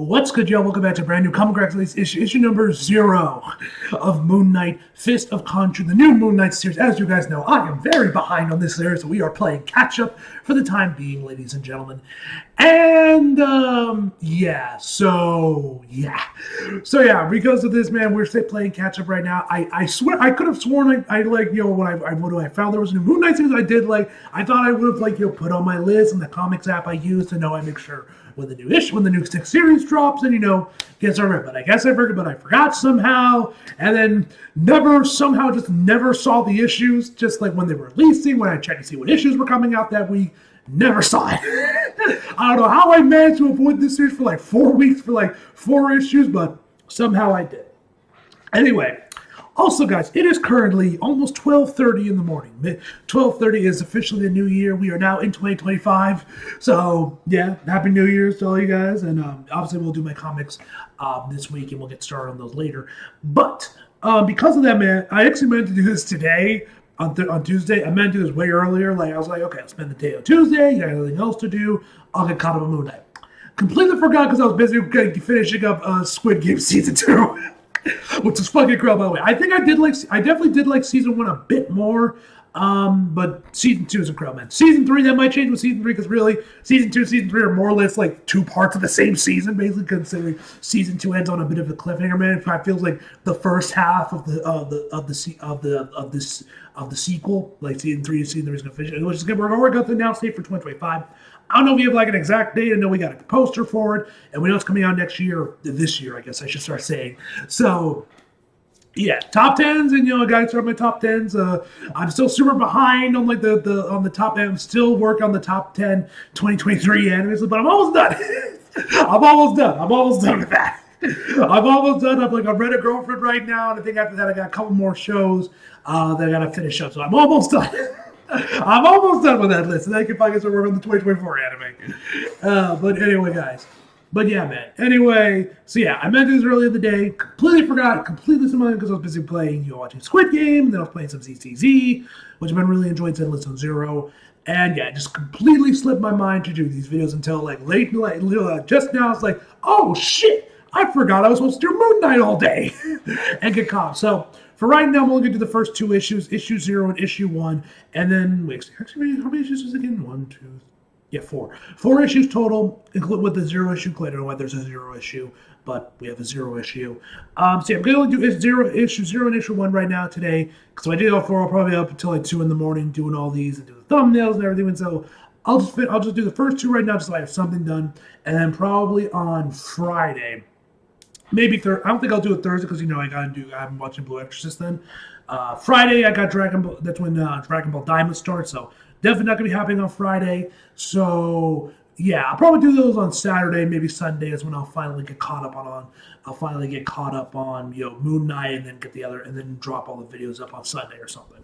What's good, y'all? Welcome back to brand new Comic Rex Release issue number 0 of Moon Knight, Fist of Khonshu, the new Moon Knight series. As you guys know, I am very behind on this series, so we are playing catch-up for the time being, ladies and gentlemen. And, So, because of this, man, we're playing catch-up right now. I swear, I could have sworn, when I found there was a new Moon Knight series, I thought I would have, put on my list in the comics app I use to know I make sure when the new series drops and, gets over it. But I guess I forgot somehow, and then never saw the issues, just like when they were releasing, when I checked to see what issues were coming out that week, never saw it. I don't know how I managed to avoid this series for like 4 weeks for like 4 issues, but somehow I did. Anyway, also, guys, it is currently almost 12:30 in the morning. 12:30 is officially the new year. We are now in 2025. So, yeah, Happy New Year's to all you guys. And obviously, we'll do my comics this week, and we'll get started on those later. But because of that, man, I actually meant to do this today on Tuesday. I meant to do this way earlier. I was like, okay, I'll spend the day on Tuesday. You got anything else to do? I'll get caught up on Moon Knight. Completely forgot because I was busy finishing up Squid Game Season 2. Which is fucking cool, by the way. I think I definitely did like season 1 a bit more, but season 2 is incredible, man. Season 3, that might change with season 3, because really, season 2 season 3 are more or less like 2 parts of the same season, basically, considering season 2 ends on a bit of a cliffhanger, man. It feels like the first half of the sequel, like season 3 is going to finish, which is good. We're going to announce date for 2025. I don't know if we have like an exact date. I know we got a poster for it, and we know it's coming out this year, I guess I should start saying. So, yeah, top 10s, and I got to start my top 10s. I'm still super behind on like on the top 10. I'm still working on the top 10 2023 animes, but I'm almost done. I'm almost done with that. I'm almost done. I've read A Girlfriend right now, and I think after that I got a couple more shows that I got to finish up. So I'm almost done. I'm almost done with that list, and I can finally start working on the 2024 anime. But anyway, guys. But yeah, man. Anyway, so yeah, I meant this earlier in the day. Completely forgot. Completely similar because I was busy playing, watching Squid Game, and then I was playing some ZCZ, which I've been really enjoying since List on Zero. And yeah, just completely slipped my mind to do these videos until like late, just now. It's like, oh shit, I forgot I was supposed to do Moon Knight all day and get caught. So for right now, I'm only going to do the first 2 issues, issue 0 and issue 1. And then, actually, how many issues is it again? 1, 2, yeah, 4. 4 issues total, include with the 0 issue. I don't know why there's a 0 issue, but we have a 0 issue. So yeah, I'm going to do issue 0 and issue 1 right now today. Because if I do all 4, I'll probably be up until like 2 in the morning doing all these and do the thumbnails and everything. And so I'll just do the first 2 right now just so I have something done. And then probably on Friday, maybe Thursday. I don't think I'll do it Thursday because I'm watching Blue Exorcist then. Friday I got Dragon Ball. That's when Dragon Ball Diamond starts. So definitely not gonna be happening on Friday. So yeah, I'll probably do those on Saturday, maybe Sunday is when I'll finally get caught up on. Moon Knight, and then drop all the videos up on Sunday or something.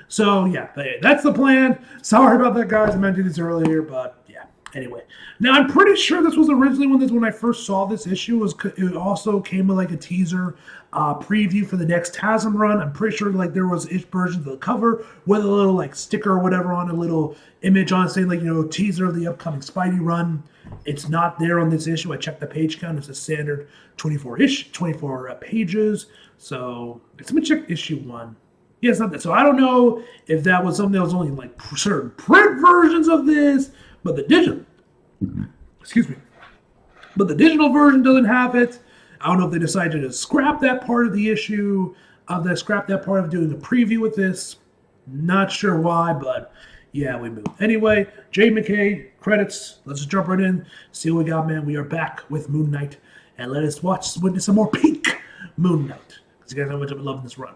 So yeah, that's the plan. Sorry about that, guys. I meant to do this earlier, but yeah. Anyway, now I'm pretty sure this was originally when I first saw this issue. It also came with like a teaser preview for the next TASM run. I'm pretty sure like there was versions of the cover with a little like sticker or whatever on a little image on it saying like teaser of the upcoming Spidey run. It's not there on this issue. I checked the page count. It's a standard 24 pages. So let me check issue 1. Yeah, it's not that. So I don't know if that was something that was only in like certain print versions of this. But the digital version doesn't have it. I don't know if they decided to scrap that part of the issue, scrap that part of doing the preview with this. Not sure why, but yeah, we moved. Anyway, Jay McKay, credits. Let's just jump right in, see what we got, man. We are back with Moon Knight, and let us witness some more pink Moon Knight. Because you guys know how much I've been loving this run.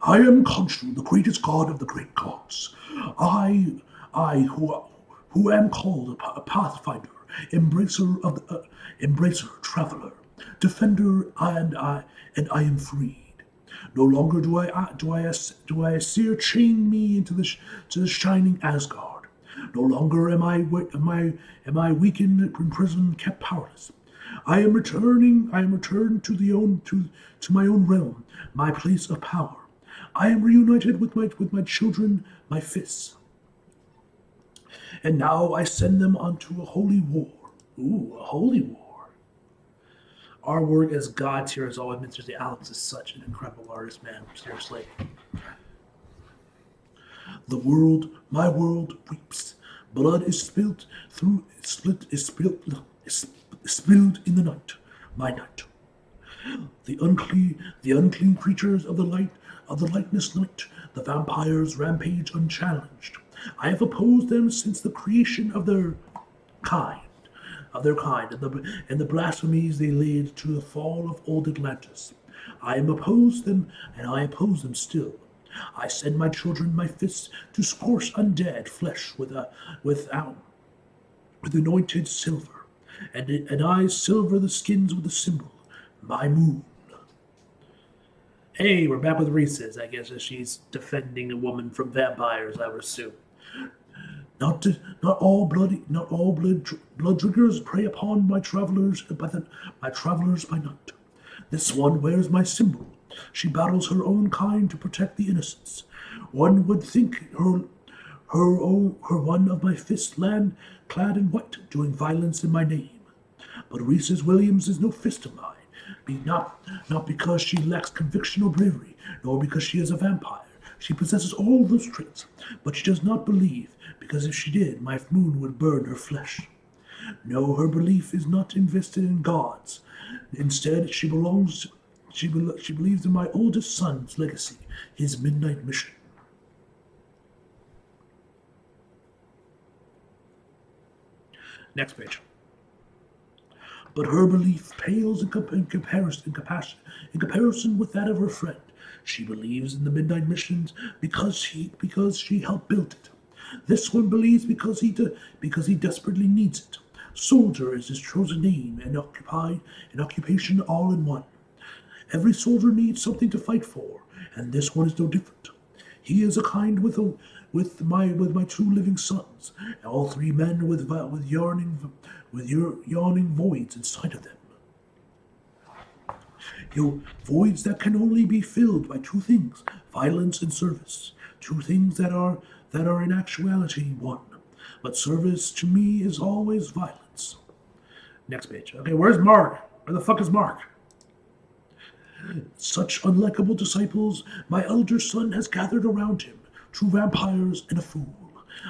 I am Khonshu, the greatest god of the great gods. I who am called a pathfinder, embracer, traveler, defender, and I am freed. No longer do I Seer chain me to the shining Asgard. No longer am I weakened, imprisoned, kept powerless. I am returned to my own realm, my place of power. I am reunited with my children, my fists. And now I send them onto a holy war. Ooh, a holy war. Our work as gods here is all admitted. Seriously, Alex is such an incredible artist, man. Seriously. The world, my world, weeps. Blood is spilt through, is spilled in the night, my night. The unclean creatures of the lightless night, the vampires rampage unchallenged. I have opposed them since the creation of their kind, and the blasphemies they laid to the fall of old Atlantis. I am opposed them, and I oppose them still. I send my children my fists to scorch undead flesh with anointed silver, and I silver the skins with the symbol, my moon. Hey, we're back with Reese's. I guess she's defending a woman from vampires, I would assume. Not all blood drinkers prey upon my travelers by night. This one wears my symbol. She battles her own kind to protect the innocents. One would think her one of my fists land clad in white, doing violence in my name. But Reese's Williams is no fist of mine. Not because she lacks conviction or bravery, nor because she is a vampire. She possesses all those traits, but she does not believe, because if she did, my moon would burn her flesh. No, her belief is not invested in gods. Instead, she believes in my oldest son's legacy, his midnight mission. Next page. But her belief pales in comparison with that of her friend. She believes in the midnight missions because she helped build it. This one believes because he desperately needs it. Soldier is his chosen name, and occupation all in one. Every soldier needs something to fight for, and this one is no different. He is a kind with my two living sons, all three men with yawning voids inside of them. Voids that can only be filled by two things: violence and service. Two things that are in actuality one. But service to me is always violence. Next page. Okay, where's Mark? Where the fuck is Mark? Such unlikable disciples my elder son has gathered around him, two vampires and a fool.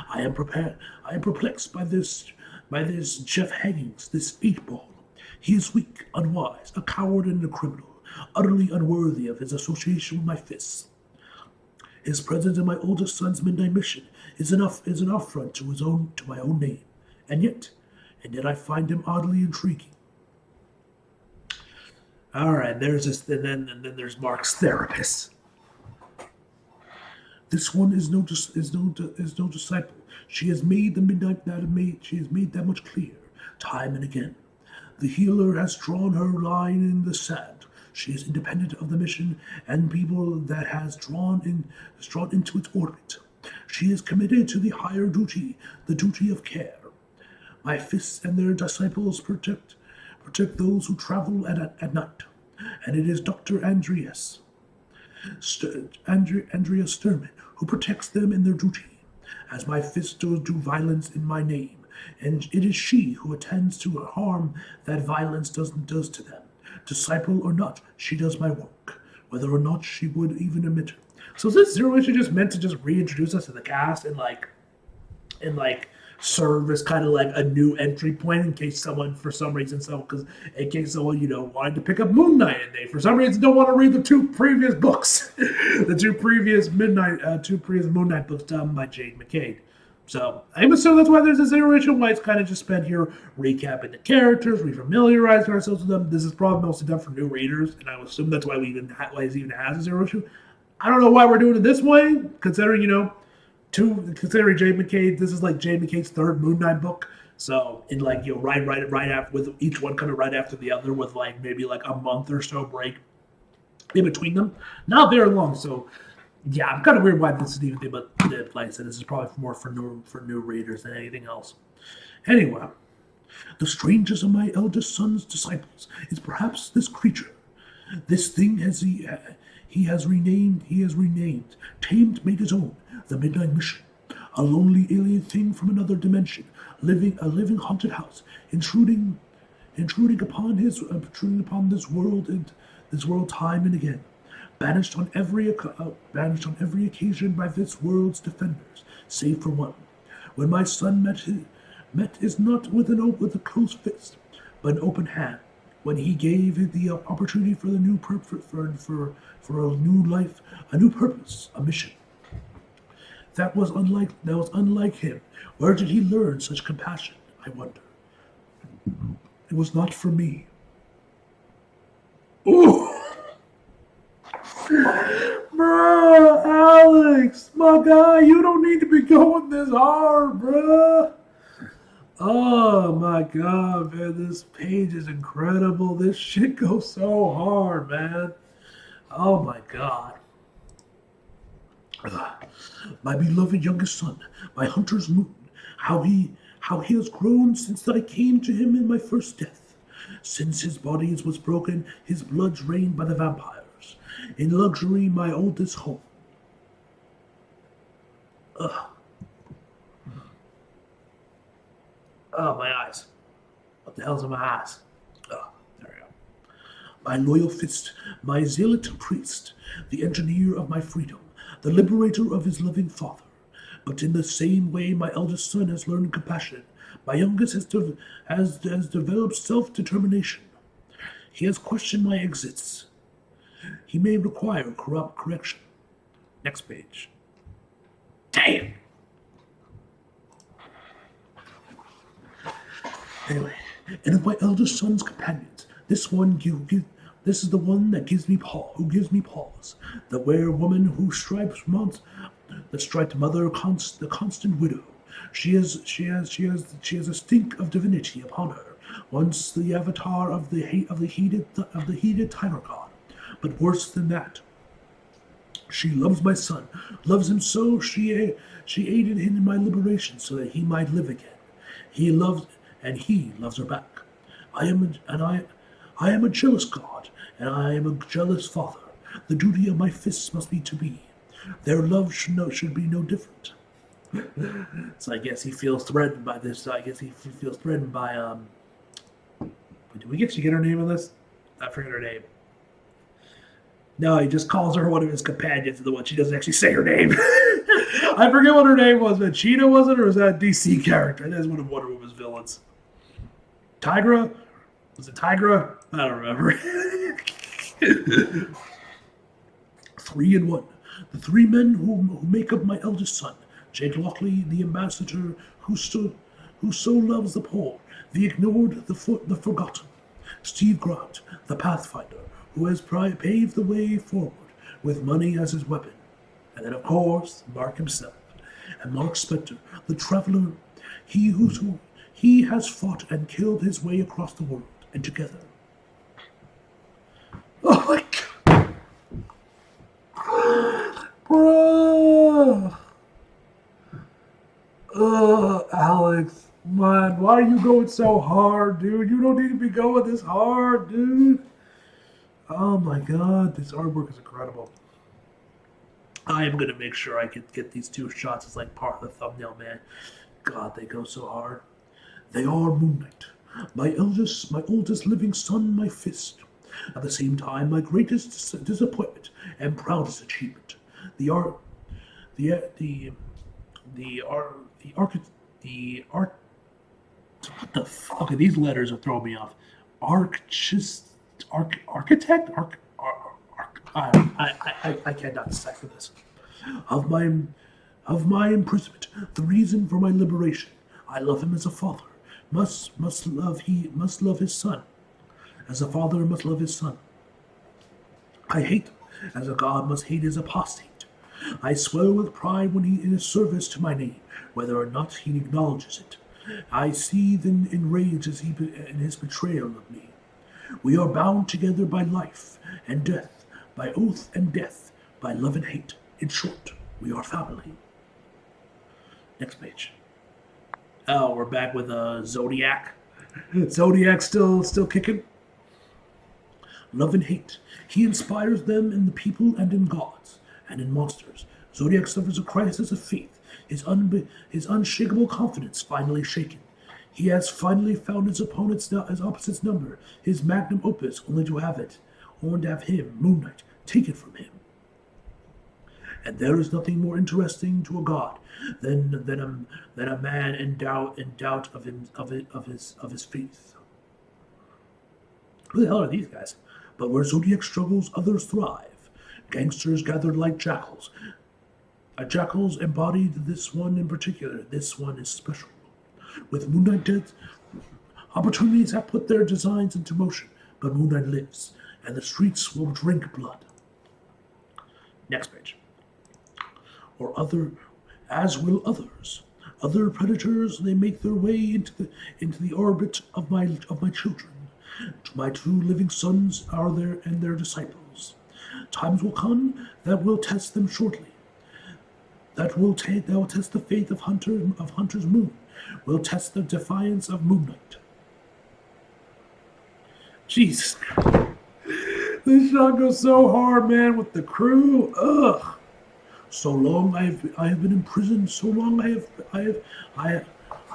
I am perplexed by this Jeff Haggins, this 8-ball. He is weak, unwise, a coward and a criminal, utterly unworthy of his association with my fists. His presence in my oldest son's midnight mission is an affront to my own name, and yet I find him oddly intriguing. All right, there's this, and then there's Mark's therapist. This one is no disciple. She has made that much clear, time and again. The healer has drawn her line in the sand. She is independent of the mission and people that has drawn into its orbit. She is committed to the higher duty, the duty of care. My fists and their disciples protect those who travel at night, and it is Dr. Andrea Sturman who protects them in their duty, as my fists do violence in my name, and it is she who attends to harm that violence does to them. Disciple or not, she does my work, whether or not she would even admit it. So is this Zero Issue just meant to just reintroduce us to the cast and serve as kind of like a new entry point in case someone, for some reason, wanted to pick up Moon Knight and they, for some reason, don't want to read the two previous books, the two previous Moon Knight books done by Jade McCade. So I'm assuming that's why there's a Zero Issue, why it's kind of just spent here recapping the characters, refamiliarizing ourselves with them. This is probably mostly done for new readers, and I would assume that's why it even has a Zero Issue. I don't know why we're doing it this way, considering considering Jade McCade, this is like Jade McCade's third Moon Knight book. So right after, with each one kind of right after the other, with maybe a month or so break in between them. Not very long, so. Yeah, I'm kind of weird why this is even but like I said, this is probably more for new readers than anything else. Anyway, the strangest of my eldest son's disciples is perhaps this creature. This thing he has renamed, tamed, made his own, the Midnight Mission. A lonely alien thing from another dimension, a living haunted house, intruding intruding upon this world and this world time and again, banished on every occasion by this world's defenders, save for one. When my son met is not with with a closed fist, but an open hand. When he gave it the opportunity for the new for a new life, a new purpose, a mission. That was unlike him. Where did he learn such compassion, I wonder? It was not for me. Ooh! Bruh, Alex, my guy, you don't need to be going this hard, bruh. Oh my god, man, this page is incredible. This shit goes so hard, man. Oh my god. My beloved youngest son, my hunter's moon, how he has grown since I came to him in my first death. Since his body was broken, his blood drained by the vampires. In luxury, my oldest home. Ugh. Oh, my eyes. What the hell's in my eyes? Oh, there we go. My loyal fist, my zealot priest, the engineer of my freedom, the liberator of his loving father. But in the same way my eldest son has learned compassion, my youngest has developed self-determination. He has questioned my exits. He may require corrupt correction. Next page. Damn! Anyway, and of my eldest son's companions, this is the one that gives me pause. The were-woman who striped the striped mother, the constant widow. She has a stink of divinity upon her. Once the avatar of the heated tiger god, but worse than that. She loves my son, loves him so she aided him in my liberation so that he might live again. He loves her back. I am a jealous god, and I am a jealous father. The duty of my fists must be to be. Their love should be no different. So I guess he feels threatened by this. I guess he feels threatened by Did we actually get her name on this? I forget her name. No, he just calls her one of his companions, the one she doesn't actually say her name. I forget what her name was, but Cheetah was it, or was that a DC character? That's one of Wonder Woman's villains. Tigra? Was it Tigra? I don't remember. 3 in 1. The 3 men who make up my eldest son. Jake Lockley, the ambassador who so loves the poor, the ignored, the forgotten. Steve Grant, the pathfinder, who has paved the way forward with money as his weapon. And then, of course, Mark himself. And Mark Spector, the traveler, he has fought and killed his way across the world, and together. Oh my god! Bro! Alex, man, why are you going so hard, dude? You don't need to be going this hard, dude. Oh my god, this artwork is incredible. I am gonna make sure I can get these 2 shots as like part of the thumbnail, man. God, they go so hard. They are Moon Knight, my oldest living son, my fist. At the same time, my greatest disappointment and proudest achievement. What the fuck? Okay, these letters are throwing me off. Architect? I cannot decipher this. Of my imprisonment, the reason for my liberation. I love him as a father. Must love his son. As a father must love his son. I hate him, as a god must hate his apostate. I swell with pride when he is service to my name, whether or not he acknowledges it. I seethe in rage in his betrayal of me. We are bound together by life and death, by oath and death, by love and hate. In short, we are family. Next page. Oh, we're back with Zodiac. Zodiac still kicking. Love and hate. He inspires them in the people and in gods and in monsters. Zodiac suffers a crisis of faith. His unshakable confidence finally shaken. He has finally found his opposite's number, his magnum opus, only to have him, Moon Knight, take it from him. And there is nothing more interesting to a god than a man in doubt of his faith. Who the hell are these guys? But where Zodiac struggles, others thrive. Gangsters gathered like jackals. Jackals embodied this one in particular. This one is special. With Moon Knight dead, opportunities have put their designs into motion, but Moon Knight lives, and the streets will drink blood. Next page. As will others. Other predators, they make their way into the orbit of my children. My two living sons are there and their disciples. Times will come that will test them shortly. That will test the faith of Hunter's Moon. Will test the defiance of Moon Knight. Jesus. This shot goes so hard, man, with the crew. Ugh. So long I have been in prison. So long I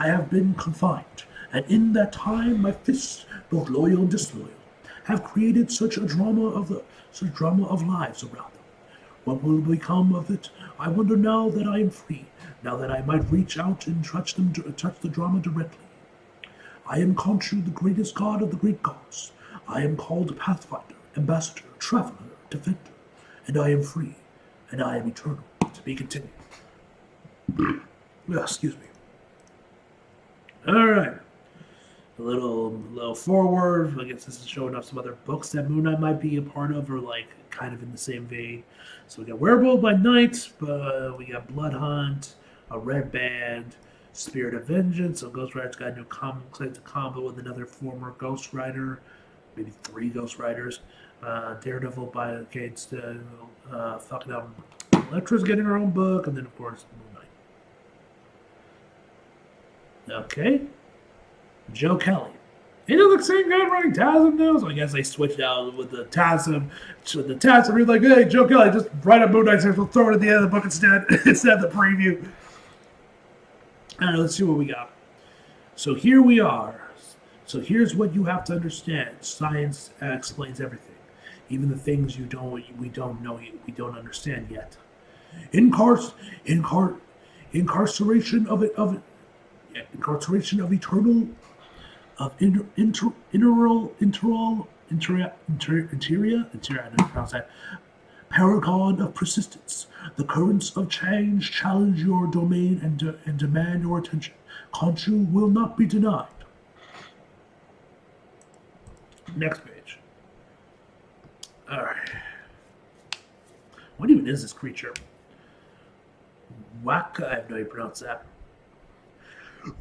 have been confined. And in that time, my fists, both loyal and disloyal, have created such drama of lives around them. What will become of it? I wonder now that I am free. Now that I might reach out and touch the drama directly. I am Khonshu, the greatest god of the great gods. I am called Pathfinder, Ambassador, Traveler, Defender, and I am free, and I am eternal. To be continued. Excuse me. All right. A little forward. I guess this is showing off some other books that Moon Knight might be a part of, or like kind of in the same vein. So we got Werewolf by Night, we got Blood Hunt, a Red Band, Spirit of Vengeance. So Ghost Rider's got a new combo with another former Ghost Rider, maybe 3 Ghost Riders. Daredevil by against fucking Elektra's getting her own book, and then of course Moon Knight. Okay. Joe Kelly. He doesn't look so good running TASM now, so I guess they switched out with the TASM. So the TASM, he's like, hey, Joe Kelly, just write up Moon Knight, so we'll throw it at the end of the book instead of the preview. All right, let's see what we got. So here we are. So here's what you have to understand. Science explains everything, even the things we don't know, we don't understand yet. Incarceration of eternal. Of interior, I don't pronounce that. Paragon of persistence. The currents of change challenge your domain and demand your attention. Khonshu will not be denied. Next page. All right. What even is this creature? Waka, I have no idea how to pronounce that.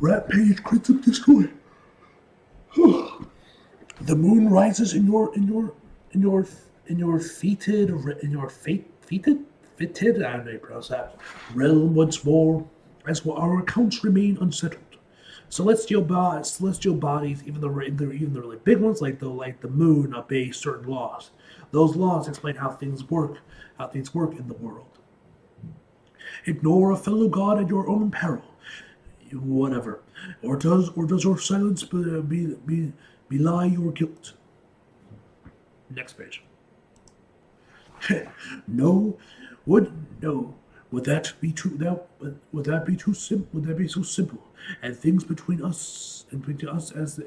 Rat page crits up destroy. The moon rises in your fetid, I don't know how to pronounce that, realm once more, as our accounts remain unsettled. Celestial bodies, even the really big ones, like the moon, obey certain laws. Those laws explain how things work in the world. Ignore a fellow god at your own peril. Whatever. Or does your silence belie your guilt? Next page. Would that be too simple? Would that be so simple? And things between us as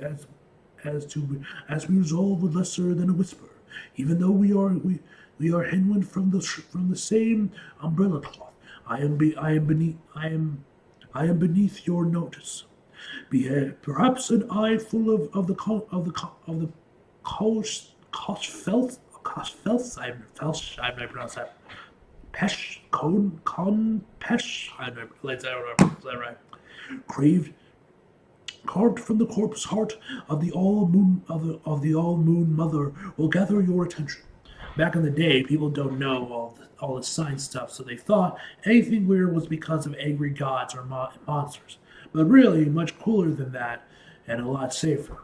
we resolve with lesser than a whisper, even though we are henwind from the same umbrella cloth. I am beneath your notice. Perhaps an eye full of the Koshfels, I don't know pronounce that. Pesh, Pesh, I don't know is that right? Carved from the corpse heart of the all moon mother will gather your attention. Back in the day, people don't know all the science stuff, so they thought anything weird was because of angry gods or monsters. But really, much cooler than that, and a lot safer.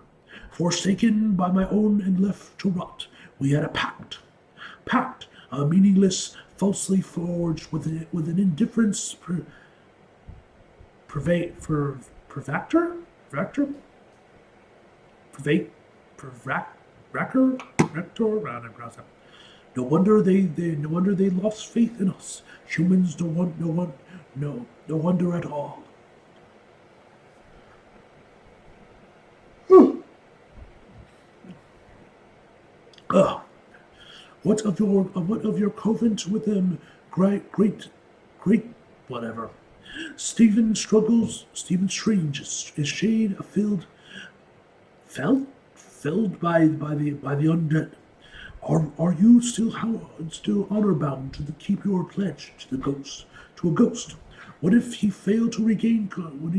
Forsaken by my own and left to rot, we had a pact, a meaningless, falsely forged with an indifference Vervactor? Rector? Rector? I don't know. No wonder they lost faith in us. Humans no wonder at all. What of your covenant with them, great whatever. Stephen Strange is shade filled by the undead. Are you still honor bound to keep your pledge to a ghost? What if he failed to regain corporal?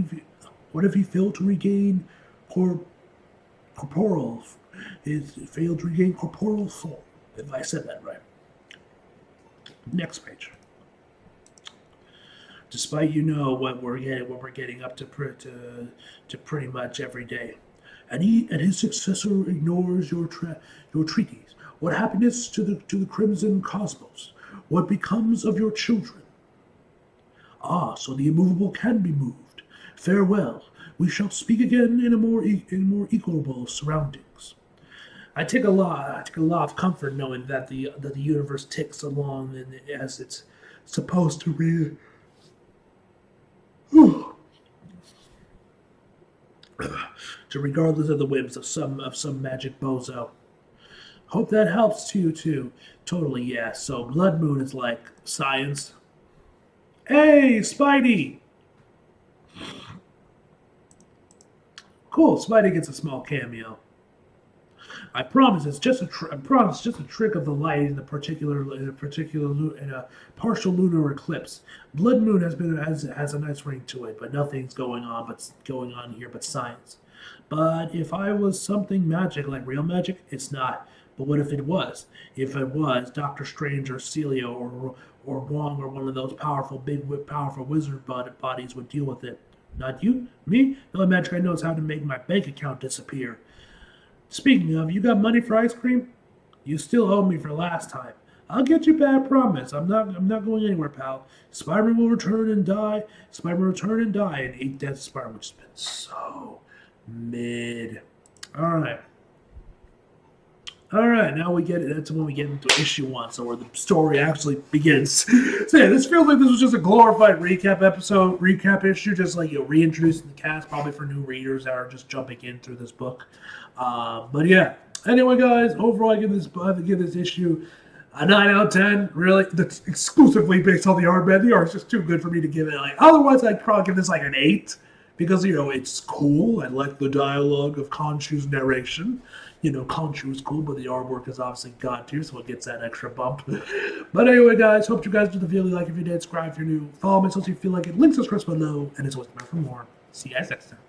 Failed to regain corporal form. If I said that right. Next page. Despite what we're getting up to pretty much every day, and his successor ignores your treaties. What happiness to the Crimson Cosmos? What becomes of your children? Ah, so the immovable can be moved. Farewell. We shall speak again in more equable surroundings. I take a lot of comfort knowing that the universe ticks along as it's supposed to be. Regardless of the whims of some magic bozo. Hope that helps you too. Totally, yeah. So Blood Moon is like science. Hey, Spidey! Cool. Spidey gets a small cameo. I promise it's just a trick of the light in a partial lunar eclipse. Blood Moon has a nice ring to it, but nothing's going on here but science. But if I was something magic, like real magic, it's not. But what if it was? If it was, Doctor Strange or Celio or Wong or one of those powerful wizard bodies would deal with it. Not you? Me? The only magic I know is how to make my bank account disappear. Speaking of, you got money for ice cream? You still owe me for last time. I'll get you back, I promise. I'm not going anywhere, pal. Spider-Man will return and die. And 8 Deaths Spider-Man, which has been so mid. Alright, now we get it. That's when we get into issue 1, so where the story actually begins. So yeah, this feels like this was just a glorified recap issue, just like reintroducing the cast, probably for new readers that are just jumping in through this book. But yeah. Anyway, guys, overall I give this issue a 9 out of 10. Really, that's exclusively based on the art, man. The art's just too good for me to give it otherwise I'd probably give this an 8. Because, it's cool. I like the dialogue of Khonshu's narration. Khonshu is cool, but the artwork is obviously god tier, so it gets that extra bump. But anyway, guys, hope you guys did the video. Like if you did, subscribe if you're new. Follow me so you feel like it. Links subscribe below. And it's always better for more. See you guys next time.